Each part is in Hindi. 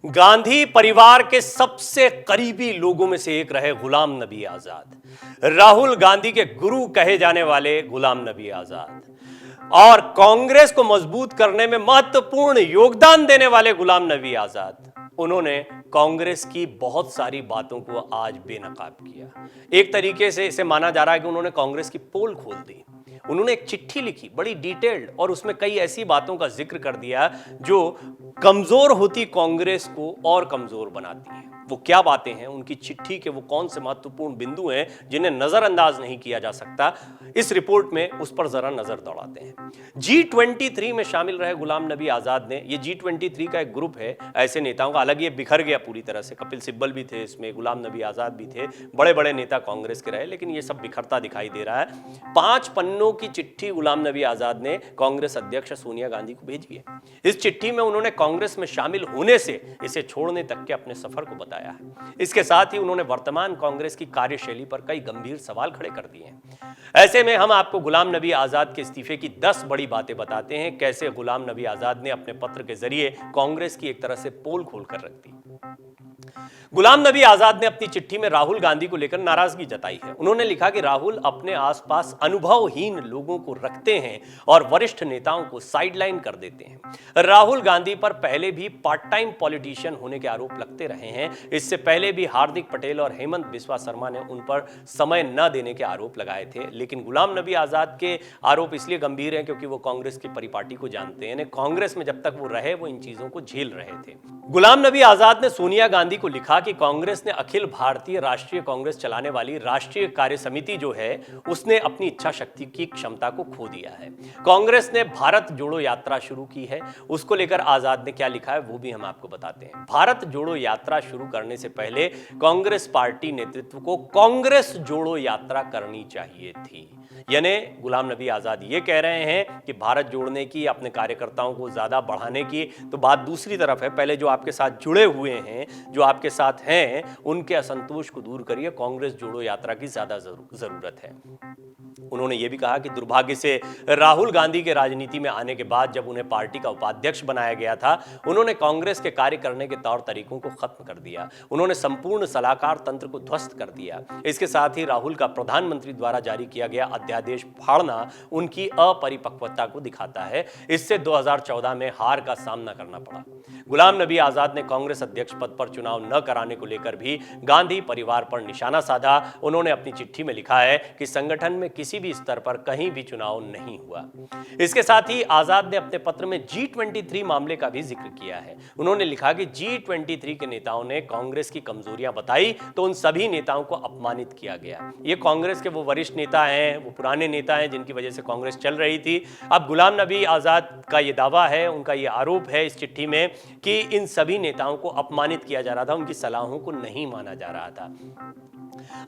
गांधी परिवार के सबसे करीबी लोगों में से एक रहे गुलाम नबी आजाद, राहुल गांधी के गुरु कहे जाने वाले गुलाम नबी आजाद और कांग्रेस को मजबूत करने में महत्वपूर्ण योगदान देने वाले गुलाम नबी आजाद। उन्होंने कांग्रेस की बहुत सारी बातों को आज बेनकाब किया। एक तरीके से इसे माना जा रहा है कि उन्होंने कांग्रेस की पोल खोल दी। उन्होंने एक चिट्ठी लिखी बड़ी डिटेल्ड और उसमें कई ऐसी बातों का जिक्र कर दिया जो कमजोर होती कांग्रेस को और कमजोर बनाती है। वो क्या बातें हैं, उनकी चिट्ठी के वो कौन से महत्वपूर्ण बिंदु हैं जिन्हें नजरअंदाज नहीं किया जा सकता, इस रिपोर्ट में उस पर जरा नजर दौड़ाते हैं। G23 में शामिल रहे गुलाम नबी आजाद ने, ये G23 का एक ग्रुप है ऐसे नेताओं का, अलग ये बिखर गया पूरी तरह से। कपिल सिब्बल भी थे इसमें, गुलाम नबी आजाद भी थे, बड़े बड़े नेता कांग्रेस के रहे, लेकिन ये सब बिखरता दिखाई दे रहा है। 5 पन्नों की चिट्ठी गुलाम नबी आजाद ने कांग्रेस अध्यक्ष सोनिया गांधी को भेजी है। इस चिट्ठी में उन्होंने कांग्रेस में शामिल होने से इसे छोड़ने तक के अपने सफर को बताया है। इसके साथ ही उन्होंने वर्तमान कांग्रेस की कार्यशैली पर कई गंभीर सवाल खड़े कर दिए हैं। ऐसे में हम आपको गुलाम नबी आजाद के इस्तीफे की 10 बड़ी बातें बताते हैं, कैसे गुलाम नबी आजाद ने अपने पत्र के जरिए कांग्रेस की एक तरह से पोल खोलकर रख दी। गुलाम नबी आजाद ने अपनी चिट्ठी में राहुल गांधी को लेकर नाराजगी जताई है। उन्होंने लिखा कि राहुल अपने आसपास अनुभवहीन लोगों को रखते हैं और वरिष्ठ नेताओं को साइडलाइन कर देते हैं। राहुल गांधी पर पहले भी पार्ट टाइम पॉलिटिशियन होने के आरोप लगते रहे हैं। इससे पहले भी हार्दिक पटेल और हेमंत बिस्वा शर्मा ने उन पर समय न देने के आरोप लगाए थे। लेकिन गुलाम नबी आजाद के आरोप इसलिए गंभीर हैं क्योंकि वो कांग्रेस की परिपाटी को जानते हैं। कांग्रेस में जब तक वो रहे वो इन चीजों को झेल रहे थे। गुलाम नबी आजाद ने सोनिया गांधी को लिखा कि कांग्रेस ने अखिल भारतीय राष्ट्रीय कांग्रेस चलाने वाली राष्ट्रीय कार्य समिति जो है उसने अपनी इच्छा शक्ति की क्षमता को खो दिया है। कांग्रेस ने भारत जोड़ो यात्रा शुरू की है, उसको लेकर आजाद ने क्या लिखा है वो भी हम आपको बताते हैं। भारत जोड़ो यात्रा शुरू करने से पहले कांग्रेस पार्टी नेतृत्व को कांग्रेस जोड़ो यात्रा करनी चाहिए थी। यानी गुलाम नबी आजाद ये कह रहे हैं कि भारत जोड़ने की, अपने कार्यकर्ताओं को ज्यादा बढ़ाने की तो बात दूसरी तरफ है। पहले जो आपके साथ जुड़े हुए हैं, जो आपके साथ हैं, उनके असंतोष को दूर करिए। कांग्रेस जोड़ो यात्रा की ज्यादा जरूरत है। उन्होंने ये भी कहा कि दुर्भाग्य से राहुल गांधी के राजनीति में आने के बाद जब उन्हें पार्टी का उपाध्यक्ष बनाया गया था, उन्होंने कांग्रेस के कार्य करने के तौर तरीकों को खत्म कर दिया। उन्होंने संपूर्ण सलाहकार तंत्र को ध्वस्त कर दिया। इसके साथ ही राहुल का प्रधानमंत्री द्वारा जारी किया गया अध्यादेश फाड़ना उनकी अपरिपक्वता को दिखाता है। इससे 2014 में हार का सामना करना पड़ा। गुलाम नबी आजाद ने कांग्रेस अध्यक्ष पद पर चुनाव न कराने को लेकर भी गांधी परिवार पर निशाना साधा। उन्होंने अपनी चिट्ठी में लिखा है कि संगठन में किसी भी स्तर पर कहीं भी चुनाव नहीं हुआ। इसके साथ ही आजाद ने अपने पत्र में G23 मामले का भी जिक्र किया है। उन्होंने लिखा कि G23 के नेताओं ने कांग्रेस की कमजोरियां बताई तो उन सभी नेताओं को अपमानित किया गया। ये कांग्रेस के वो वरिष्ठ नेता हैं, वो पुराने नेता हैं जिनकी वजह से कांग्रेस चल रही थी। अब गुलाम नबी आजाद का ये दावा है, उनका ये आरोप है इस चिट्ठी में कि इन सभी नेताओं को अपमानित किया जा रहा था, उनकी सलाहों को नहीं माना जा रहा था।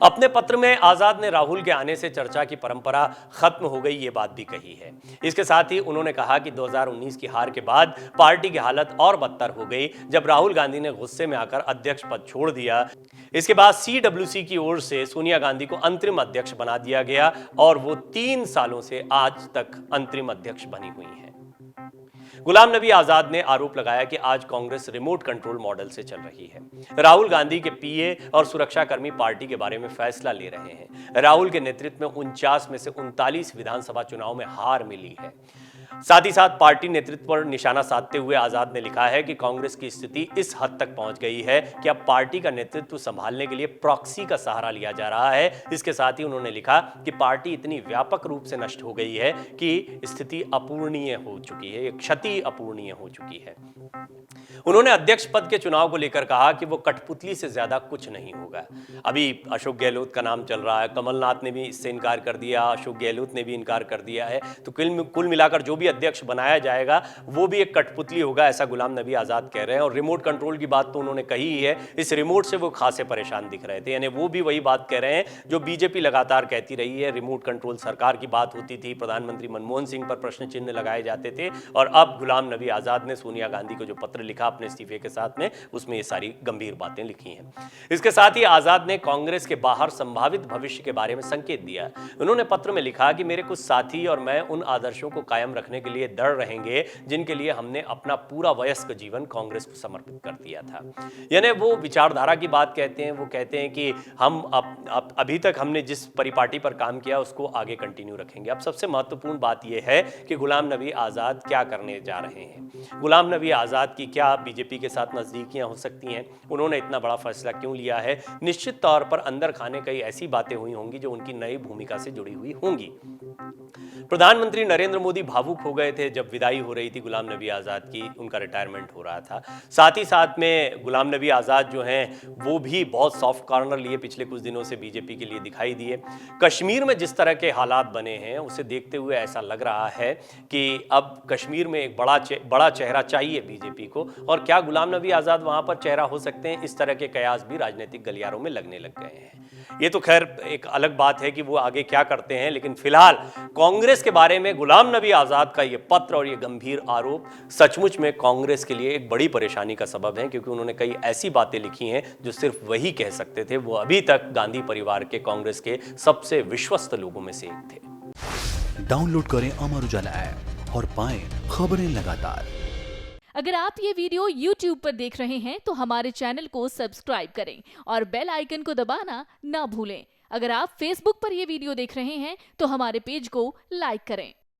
अपने पत्र में आजाद ने राहुल के आने से चर्चा की परंपरा खत्म हो गई ये बात भी कही है। इसके साथ ही उन्होंने कहा कि 2019 की हार के बाद पार्टी की हालत और बदतर हो गई जब राहुल गांधी ने गुस्से में आकर अध्यक्ष पद छोड़ दिया। इसके बाद CWC की ओर से सोनिया गांधी को अंतरिम अध्यक्ष बना दिया गया और वो 3 सालों से आज तक अंतरिम अध्यक्ष बनी हुई है। गुलाम नबी आजाद ने आरोप लगाया कि आज कांग्रेस रिमोट कंट्रोल मॉडल से चल रही है। राहुल गांधी के PA और सुरक्षाकर्मी पार्टी के बारे में फैसला ले रहे हैं। राहुल के नेतृत्व में 49 में से 39 विधानसभा चुनाव में हार मिली है। साथ ही साथ पार्टी नेतृत्व पर निशाना साधते हुए आजाद ने लिखा है कि कांग्रेस की स्थिति इस हद तक पहुंच गई है कि अब पार्टी का नेतृत्व संभालने के लिए प्रॉक्सी का सहारा लिया जा रहा है। इसके साथ ही उन्होंने लिखा कि पार्टी इतनी व्यापक रूप से नष्ट हो गई है कि स्थिति अपूरणीय हो चुकी है, क्षति अपूरणीय हो चुकी है। उन्होंने अध्यक्ष पद के चुनाव को लेकर कहा कि वो कठपुतली से ज्यादा कुछ नहीं होगा। अभी अशोक गहलोत का नाम चल रहा है, कमलनाथ ने भी इससे इनकार कर दिया, अशोक गहलोत ने भी इनकार कर दिया है। तो कुल मिलाकर जो भी अध्यक्ष बनाया जाएगा वो भी एक कठपुतली होगा, ऐसा गुलाम नबी आजाद कह रहे हैं। और रिमोट कंट्रोल की बात तो उन्होंने कही ही है। इस रिमोट से वो खासे परेशान दिख रहे थे, यानी वो भी वही बात कह रहे हैं जो बीजेपी लगातार कहती रही है। रिमोट कंट्रोल सरकार की बात होती थी, प्रधानमंत्री मनमोहन सिंह पर प्रश्न चिन्ह लगाए जाते थे, और अब गुलाम नबी आजाद ने सोनिया गांधी को जो पत्र लिखा अपने इस्तीफे के साथ में, उसमें ये सारी गंभीर बातें लिखी हैं। इसके साथ ही आजाद ने कांग्रेस के बाहर संभावित भविष्य के बारे में संकेत दिया। उन्होंने पत्र में लिखा कि मेरे कुछ साथी और मैं उन आदर्शों को कायम रखने होने के लिए डर रहेंगे जिनके लिए हमने अपना पूरा वयस्क जीवन कांग्रेस को समर्पित कर दिया था। यानी वो विचारधारा की बात कहते हैं, वो कहते हैं कि हम अभी तक हमने जिस परिपाटी पर काम किया उसको आगे कंटिन्यू रखेंगे। अब सबसे महत्वपूर्ण बात यह है कि गुलाम नबी आज़ाद क्या करने जा रहे हैं। गुलाम नबी आज़ाद की क्या बीजेपी के साथ नज़दीकियां हो सकती हैं, उन्होंने इतना बड़ा फैसला क्यों लिया है। निश्चित तौर पर अंदर खाने कई ऐसी बातें हुई होंगी जो उनकी नई भूमिका से जुड़ी हुई होंगी। प्रधानमंत्री नरेंद्र मोदी भावुक हो गए थे जब विदाई हो रही थी गुलाम नबी आज़ाद की, उनका रिटायरमेंट हो रहा था। साथ ही साथ में गुलाम नबी आज़ाद जो हैं वो भी बहुत सॉफ्ट कॉर्नर लिए पिछले कुछ दिनों से बीजेपी के लिए दिखाई दिए। कश्मीर में जिस तरह के हालात बने हैं उसे देखते हुए ऐसा लग रहा है कि अब कश्मीर में एक बड़ा चेहरा चाहिए बीजेपी को, और क्या गुलाम नबी आज़ाद वहां पर चेहरा हो सकते हैं, इस तरह के कयास भी राजनीतिक गलियारों में लगने लग गए हैं। ये तो खैर एक अलग बात है कि वो आगे क्या करते हैं, लेकिन फिलहाल कांग्रेस के बारे में गुलाम नबी आज़ाद का ये पत्र और ये गंभीर आरोप सचमुच में कांग्रेस के लिए एक बड़ी परेशानी का सबब है, क्योंकि उन्होंने कई ऐसी बातें लिखी हैं जो सिर्फ वही कह सकते थे। वो अभी तक गांधी परिवार के कांग्रेस के सबसे विश्वस्त लोगों में से एक थे। डाउनलोड करें अमर उजाला ऐप और पाएं खबरें लगातार। अगर आप ये वीडियो YouTube पर देख रहे हैं तो हमारे चैनल को सब्सक्राइब करें और बेल आइकन को दबाना ना भूलें। अगर आप Facebook पर ये वीडियो देख रहे हैं तो हमारे पेज को लाइक करें।